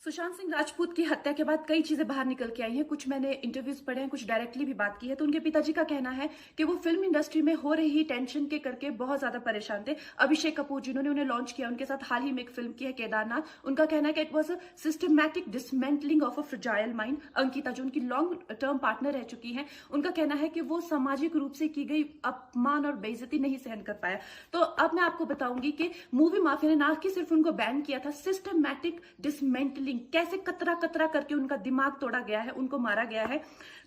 सुशांत सिंह राजपूत की हत्या के बाद कई चीजें बाहर निकल के आई हैं। कुछ मैंने इंटरव्यूज पढ़े हैं, कुछ डायरेक्टली भी बात की है। तो उनके पिताजी का कहना है कि वो फिल्म इंडस्ट्री में हो रही टेंशन के करके बहुत ज्यादा परेशान थे। अभिषेक कपूर जिन्होंने उन्हें लॉन्च किया, उनके साथ हाल ही में एक फिल्म की है केदारनाथ। उनका कहना है कि it was a systematic dismantling of a fragile mind. Ankita जो उनकी लॉन्ग टर्म पार्टनर रह चुकी है, उनका कहना है कि वो सामाजिक रूप से की गई अपमान और बेइज्जती नहीं सहन कर पाया। तो अब मैं आपको बताऊंगी कि मूवी माफिया ने ना कि सिर्फ उनको बैन किया था, सिस्टमैटिक डिसमेंटलिंग, कैसे कतरा कतरा करके उनका दिमाग तोड़ा गया है, उनको मारा गया है।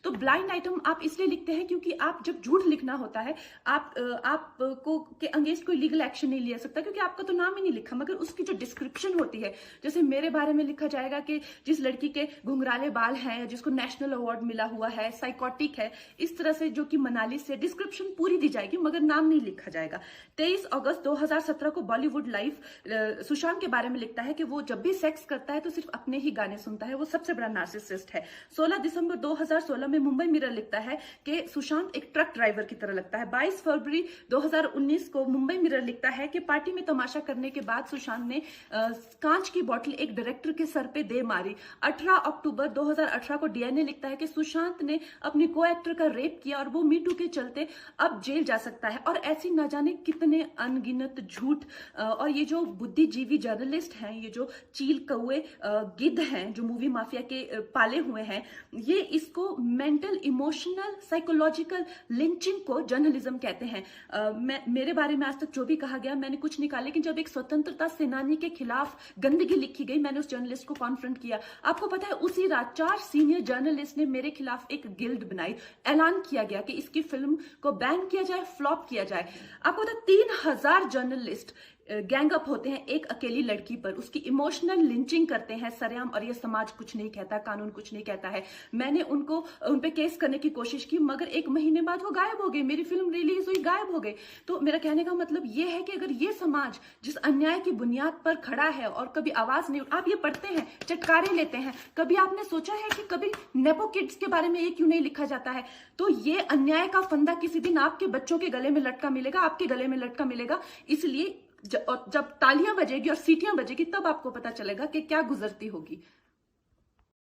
तो ब्लाइंड आइटम आप इसलिए लिखते हैं क्योंकि आप जब झूठ लिखना होता है, आप को के अगेंस्ट कोई लीगल एक्शन नहीं लिया सकता, क्योंकि आपका तो नाम ही नहीं लिखा, मगर उसकी जो डिस्क्रिप्शन होती है, जैसे मेरे बारे में लिखा जाएगा कि जिस लड़की के घुंघराले बाल हैं, जिसको नेशनल अवार्ड मिला हुआ है, साइकोटिक है, इस तरह से, जो कि मनाली से, डिस्क्रिप्शन पूरी दी जाएगी मगर नाम नहीं लिखा जाएगा। 23 अगस्त 2017 को बॉलीवुड लाइव सुशांत के बारे में लिखता है कि वो जब भी सेक्स करता है तो सिर्फ अपने ही गाने सुनता है, वो सबसे बड़ा नार्सिसिस्ट है। 16 दिसंबर 2016 में मुंबई मिरर लिखता है कि सुशांत एक ट्रक ड्राइवर की तरह लगता है। 22 फरवरी 2019 को मुंबई मिरर लिखता है कि पार्टी में तमाशा करने के बाद सुशांत ने कांच की बोतल एक डायरेक्टर के सर पे दे मारी। 18 अक्टूबर 2018 को डीएनए लिखता है कि सुशांत ने अपनी को एक्टर का रेप किया और वो मीटू के चलते अब जेल जा सकता है। और ऐसी न जाने कितने अनगिनत झूठ। और ये जो बुद्धिजीवी जर्नलिस्ट हैं, ये जो चील कौए गिद्ध हैं, जो मूवी माफिया के पाले हुए हैं, ये इसको मेंटल, इमोशनल, साइकोलॉजिकल लिंचिंग को जर्नलिज्म कहते हैं। मेरे बारे में आज तक जो भी कहा गया मैंने कुछ नहीं कहा, लेकिन जब एक स्वतंत्रता सेनानी के खिलाफ गंदगी लिखी गई, मैंने उस जर्नलिस्ट को कॉन्फ्रंट किया। आपको पता है, उसी रात 4 सीनियर जर्नलिस्ट ने मेरे खिलाफ एक गिल्ड बनाई। ऐलान किया गया कि इसकी फिल्म को बैन किया जाए, फ्लॉप किया जाए। आपको पता है 3000 जर्नलिस्ट गैंग अप होते हैं एक अकेली लड़की पर, उसकी इमोशनल लिंचिंग करते हैं सरेआम, और ये समाज कुछ नहीं कहता, कानून कुछ नहीं कहता है। मैंने उन पे केस करने की कोशिश की, मगर 1 महीने बाद वो गायब हो गए। मेरी फिल्म रिलीज हुई, गायब हो गए। तो मेरा कहने का मतलब ये है कि अगर ये समाज जिस अन्याय की बुनियाद पर खड़ा है और कभी आवाज नहीं, आप ये पढ़ते हैं, चटकारे लेते हैं, कभी आपने सोचा है कि कभी नेपो किड्स के बारे में ये क्यों नहीं लिखा जाता है? तो ये अन्याय का फंदा किसी दिन आपके बच्चों के गले में लटका मिलेगा, आपके गले में लटका मिलेगा। इसलिए जब तालियां बजेगी और सीटियां बजेगी, तब आपको पता चलेगा कि क्या गुजरती होगी।